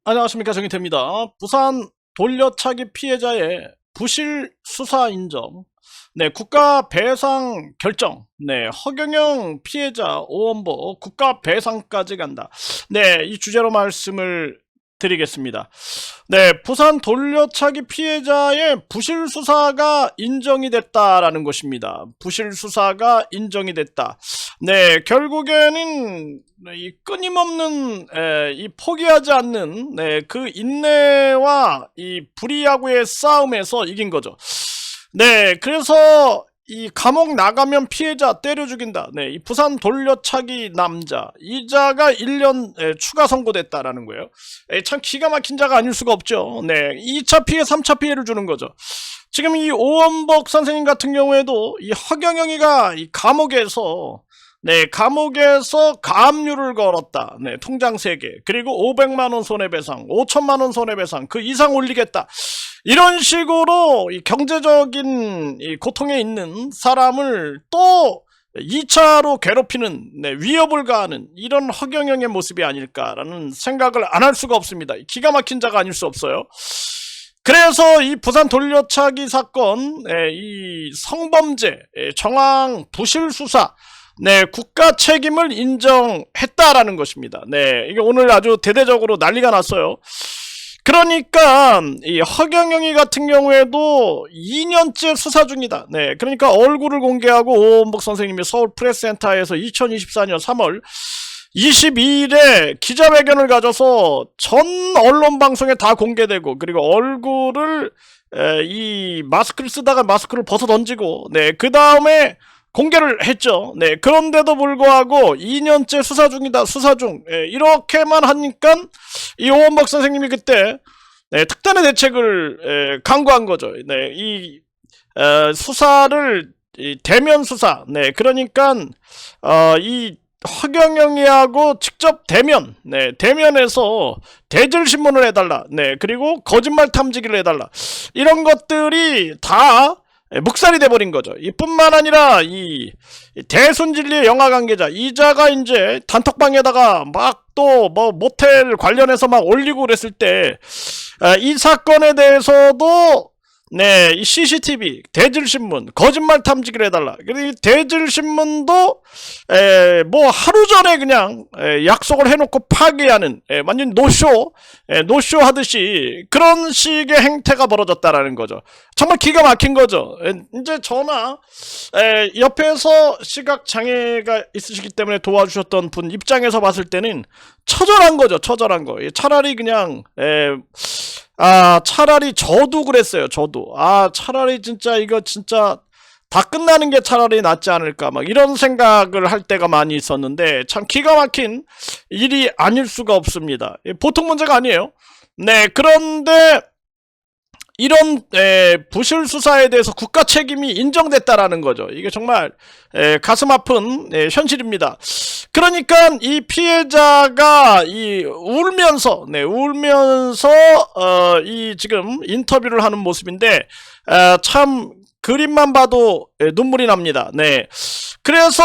안녕하십니까, 정의태입니다. 부산 돌려차기 피해자의 부실 수사 인정, 국가 배상 결정, 허경영 피해자 오원보 국가 배상까지 간다. 이 주제로 말씀을 드리겠습니다. 부산 돌려차기 피해자의 부실 수사가 인정이 됐다라는 것입니다. 부실 수사가 인정이 됐다. 결국에는 이 끊임없는 이 포기하지 않는 그 인내와 이 불이야구의 싸움에서 이긴 거죠. 그래서 이 감옥 나가면 피해자 때려 죽인다. 이 부산 돌려차기 남자 이자가 1년 추가 선고됐다라는 거예요. 참 기가 막힌 자가 아닐 수가 없죠. 2차 피해, 3차 피해를 주는 거죠. 지금 이 오원복 선생님 같은 경우에도 이 허경영이가 이 감옥에서 가압류를 걸었다. 통장 3개. 그리고 500만원 손해배상, 5천만원 손해배상, 그 이상 올리겠다. 이런 식으로 이 경제적인 이 고통에 있는 사람을 또 2차로 괴롭히는, 위협을 가하는 이런 허경영의 모습이 아닐까라는 생각을 안 할 수가 없습니다. 기가 막힌 자가 아닐 수 없어요. 그래서 이 부산 돌려차기 사건, 이 성범죄, 정황 부실 수사, 국가 책임을 인정했다라는 것입니다. 이게 오늘 아주 대대적으로 난리가 났어요. 그러니까 이 허경영이 같은 경우에도 2년째 수사 중이다. 그러니까 얼굴을 공개하고 오원복 선생님이 서울 프레스센터에서 2024년 3월 22일에 기자회견을 가져서 전 언론 방송에 다 공개되고, 그리고 얼굴을 이 마스크를 쓰다가 마스크를 벗어 던지고, 그 다음에 공개를 했죠. 그런데도 불구하고 2년째 수사 중이다, 수사 중. 이렇게만 하니까 이 오원복 선생님이 그때 특단의 대책을 강구한 거죠. 이 수사를 대면 수사. 그러니까 이 허경영이하고 직접 대면에서 대질신문을 해달라. 그리고 거짓말 탐지기를 해달라. 이런 것들이 다 묵살이 돼버린 거죠. 이뿐만 아니라 이 대순진리의 영화 관계자 이자가 이제 단톡방에다가 막 또 뭐 모텔 관련해서 막 올리고 그랬을 때 이 사건에 대해서도 이 CCTV, 대질신문, 거짓말 탐지기를 해달라. 그리고 대질신문도 뭐 하루 전에 그냥 약속을 해놓고 파기하는 완전 노쇼 하듯이 그런 식의 행태가 벌어졌다라는 거죠. 정말 기가 막힌 거죠. 이제 저나 옆에서 시각장애가 있으시기 때문에 도와주셨던 분 입장에서 봤을 때는 처절한 거죠. 처절한 거. 차라리 그냥 차라리 저도 그랬어요. 저도. 차라리 진짜 이거 진짜 다 끝나는 게 차라리 낫지 않을까. 막 이런 생각을 할 때가 많이 있었는데 참 기가 막힌 일이 아닐 수가 없습니다. 보통 문제가 아니에요. 그런데 이런 부실 수사에 대해서 국가 책임이 인정됐다라는 거죠. 이게 정말 가슴 아픈 현실입니다. 그러니까 이 피해자가 울면서 이 지금 인터뷰를 하는 모습인데 참 그림만 봐도 눈물이 납니다. 그래서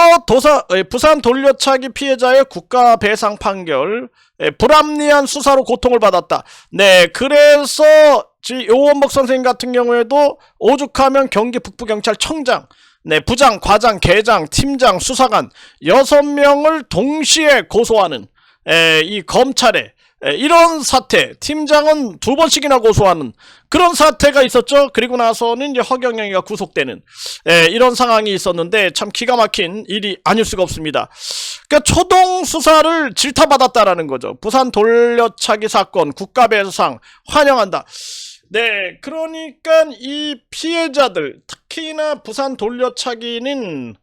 부산 돌려차기 피해자의 국가 배상 판결, 불합리한 수사로 고통을 받았다. 그래서 오원복 선생님 같은 경우에도 오죽하면 경기 북부경찰청장, 부장, 과장, 계장, 팀장, 수사관 6명을 동시에 고소하는 이 검찰에 이런 사태, 팀장은 2번씩이나 고소하는 그런 사태가 있었죠. 그리고 나서는 이제 허경영이가 구속되는 이런 상황이 있었는데 참 기가 막힌 일이 아닐 수가 없습니다. 그러니까 초동 수사를 질타받았다라는 거죠. 부산 돌려차기 사건 국가배상 환영한다. 그러니까 이 피해자들, 특히나 부산 돌려차기는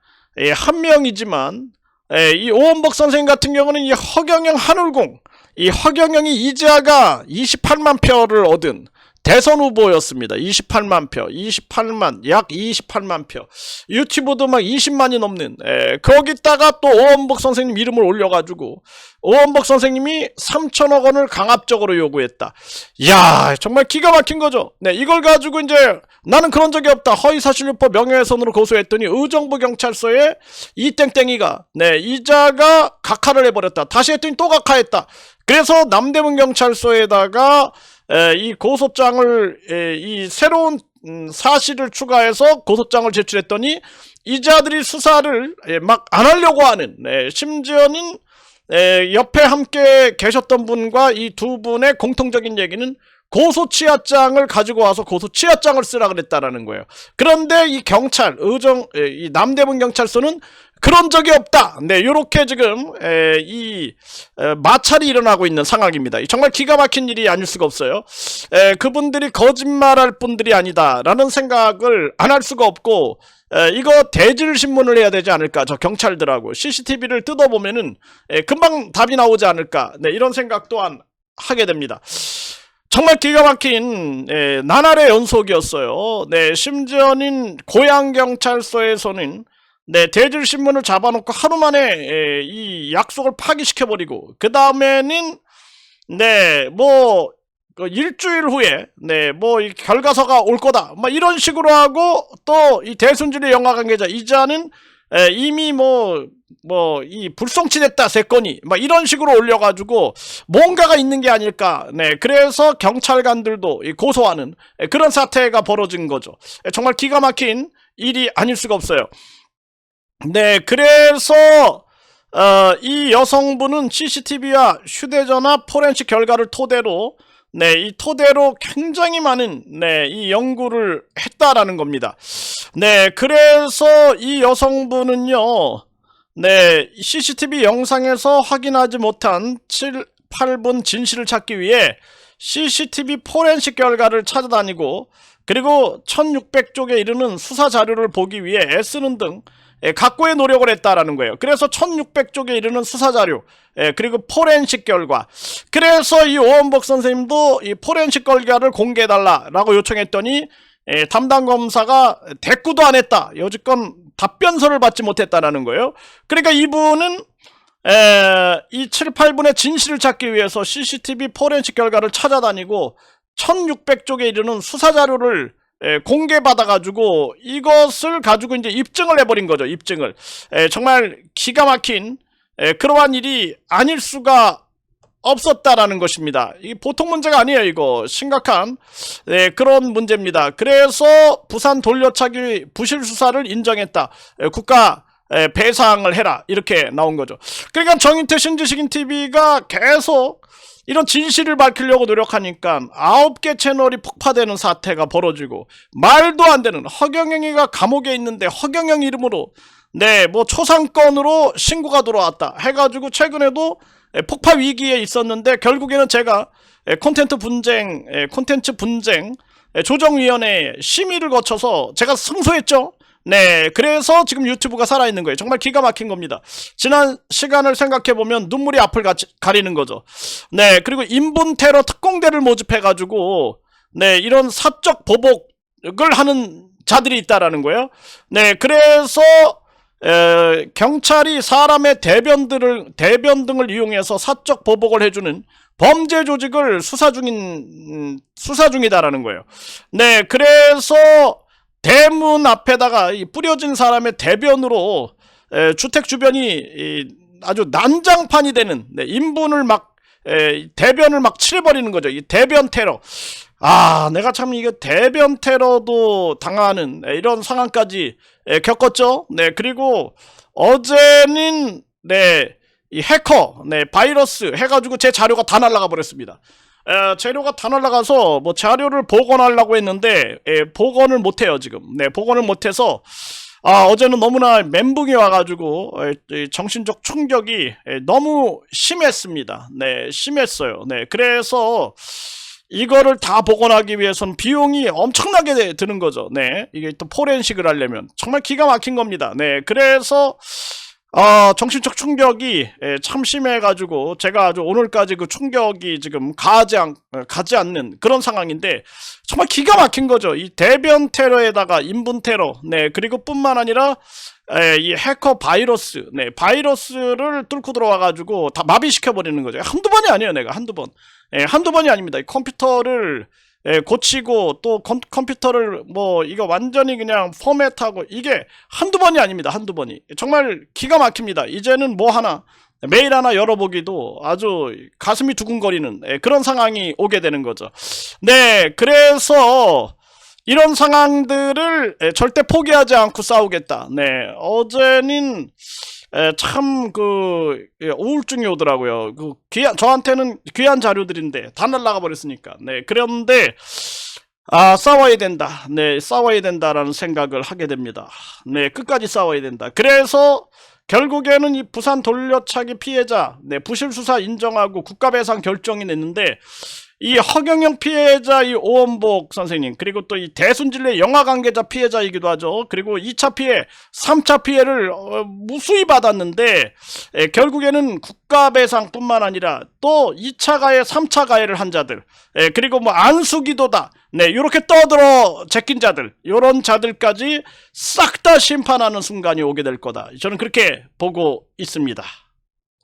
한 명이지만 이 오원복 선생님 같은 경우는 이 허경영 한울공, 이 허경영이 이자가 28만 표를 얻은 대선 후보였습니다. 28만 표, 약 28만 표. 유튜브도 막 20만이 넘는, 거기다가 또 오원복 선생님 이름을 올려가지고, 오원복 선생님이 3천억 원을 강압적으로 요구했다. 이야, 정말 기가 막힌 거죠. 네, 이걸 가지고 이제, 나는 그런 적이 없다. 허위사실유포 명예훼손으로 고소했더니, 의정부 경찰서에 이땡땡이가, 네, 이자가 각하를 해버렸다. 다시 했더니 또 각하했다. 그래서 남대문 경찰서에다가 이 고소장을 이 새로운 사실을 추가해서 고소장을 제출했더니 이자들이 수사를 막 안 하려고 하는, 심지어는 옆에 함께 계셨던 분과 이 두 분의 공통적인 얘기는 고소취하장을 가지고 와서 고소취하장을 쓰라 그랬다라는 거예요. 그런데 이 경찰, 이 남대문 경찰서는 그런 적이 없다. 네, 요렇게 지금 마찰이 일어나고 있는 상황입니다. 정말 기가 막힌 일이 아닐 수가 없어요. 그분들이 거짓말할 분들이 아니다라는 생각을 안 할 수가 없고, 이거 대질 신문을 해야 되지 않을까? 저 경찰들하고 CCTV를 뜯어보면은 금방 답이 나오지 않을까? 네, 이런 생각 또한 하게 됩니다. 정말 기가 막힌 나날의 연속이었어요. 네, 심지어는 고양경찰서에서는 네, 대질신문을 잡아놓고 하루 만에 이 약속을 파기시켜버리고, 그 다음에는 네, 뭐 일주일 후에 네, 뭐 이 결과서가 올 거다, 뭐 이런 식으로 하고, 또 이 대순진의 영화 관계자 이자는 이미 이 불송치됐다 세건이 막 이런 식으로 올려가지고 뭔가가 있는 게 아닐까. 네, 그래서 경찰관들도 고소하는 그런 사태가 벌어진 거죠. 정말 기가 막힌 일이 아닐 수가 없어요. 네, 그래서 이 여성분은 CCTV와 휴대전화 포렌식 결과를 토대로 네, 이 토대로 굉장히 많은 이 연구를 했다라는 겁니다. 네, 그래서 이 여성분은요, 네, CCTV 영상에서 확인하지 못한 7, 8분 진실을 찾기 위해 CCTV 포렌식 결과를 찾아다니고, 그리고 1600쪽에 이르는 수사 자료를 보기 위해 애쓰는 등 각고의 노력을 했다라는 거예요. 그래서 1600쪽에 이르는 수사자료, 그리고 포렌식 결과. 그래서 이 오원복 선생님도 이 포렌식 결과를 공개해달라라고 요청했더니 담당 검사가 대꾸도 안 했다. 여지껏 답변서를 받지 못했다라는 거예요. 그러니까 이분은 이 7, 8분의 진실을 찾기 위해서 CCTV 포렌식 결과를 찾아다니고 1600쪽에 이르는 수사자료를 공개받아가지고 이것을 가지고 이제 입증을 해버린 거죠. 입증을. 정말 기가 막힌 그러한 일이 아닐 수가 없었다라는 것입니다. 이게 보통 문제가 아니에요. 이거 심각한 그런 문제입니다. 그래서 부산 돌려차기 부실 수사를 인정했다. 국가 배상을 해라, 이렇게 나온 거죠. 그러니까 정인태 신지식인 TV가 계속 이런 진실을 밝히려고 노력하니까 9개 채널이 폭파되는 사태가 벌어지고, 말도 안 되는 허경영이가 감옥에 있는데 허경영 이름으로 네, 뭐 초상권으로 신고가 들어왔다 해가지고 최근에도 폭파 위기에 있었는데, 결국에는 제가 콘텐츠 분쟁 조정위원회 심의를 거쳐서 제가 승소했죠. 네, 그래서 지금 유튜브가 살아있는 거예요. 정말 기가 막힌 겁니다. 지난 시간을 생각해보면 눈물이 앞을 가리는 거죠. 네, 그리고 인분 테러 특공대를 모집해가지고 네, 이런 사적 보복을 하는 자들이 있다라는 거예요. 네, 그래서 경찰이 사람의 대변 등을 이용해서 사적 보복을 해주는 범죄 조직을 수사 중이다라는 거예요. 네, 그래서 대문 앞에다가 이 뿌려진 사람의 대변으로 주택 주변이 아주 난장판이 되는 인분을 막 대변을 막 칠해버리는 거죠. 이 대변 테러. 아, 내가 참 이거 대변 테러도 당하는 이런 상황까지 겪었죠. 네, 그리고 어제는 이 해커 바이러스 해가지고 제 자료가 다 날아가 버렸습니다. 자료가 다 날아가서 뭐 자료를 복원하려고 했는데 복원을 못해요 지금. 네, 복원을 못해서 어제는 너무나 멘붕이 와가지고 정신적 충격이 너무 심했습니다. 네, 심했어요. 네, 그래서 이거를 다 복원하기 위해서는 비용이 엄청나게 드는 거죠. 네, 이게 또 포렌식을 하려면 정말 기가 막힌 겁니다. 네, 그래서 정신적 충격이 참 심해가지고 제가 아주 오늘까지 그 충격이 지금 가지 않는 그런 상황인데 정말 기가 막힌 거죠. 이 대변 테러에다가 인분 테러, 네, 그리고 뿐만 아니라 이 해커 바이러스, 네, 바이러스를 뚫고 들어와가지고 다 마비시켜버리는 거죠. 한두 번이 아니에요, 내가 한두 번. 한두 번이 아닙니다. 이 컴퓨터를 고치고 또 컴퓨터를 뭐 이거 완전히 그냥 포맷하고 이게 한두 번이 아닙니다. 한두 번이. 정말 기가 막힙니다. 이제는 뭐 하나 메일 하나 열어보기도 아주 가슴이 두근거리는 그런 상황이 오게 되는 거죠. 네, 그래서 이런 상황들을 절대 포기하지 않고 싸우겠다. 네, 어제는 참 우울증이 오더라고요. 저한테는 귀한 자료들인데 다 날라가 버렸으니까. 네, 그런데 싸워야 된다. 네, 싸워야 된다라는 생각을 하게 됩니다. 네, 끝까지 싸워야 된다. 그래서 결국에는 이 부산 돌려차기 피해자, 네, 부실수사 인정하고 국가배상 결정이 냈는데 이 허경영 피해자 이 오원복 선생님, 그리고 또 이 대순진례 영화 관계자 피해자이기도 하죠. 그리고 2차 피해, 3차 피해를 무수히 받았는데 결국에는 국가배상뿐만 아니라 또 2차 가해, 3차 가해를 한 자들, 그리고 뭐 안수기도다, 네, 이렇게 떠들어 제낀 자들, 이런 자들까지 싹 다 심판하는 순간이 오게 될 거다. 저는 그렇게 보고 있습니다.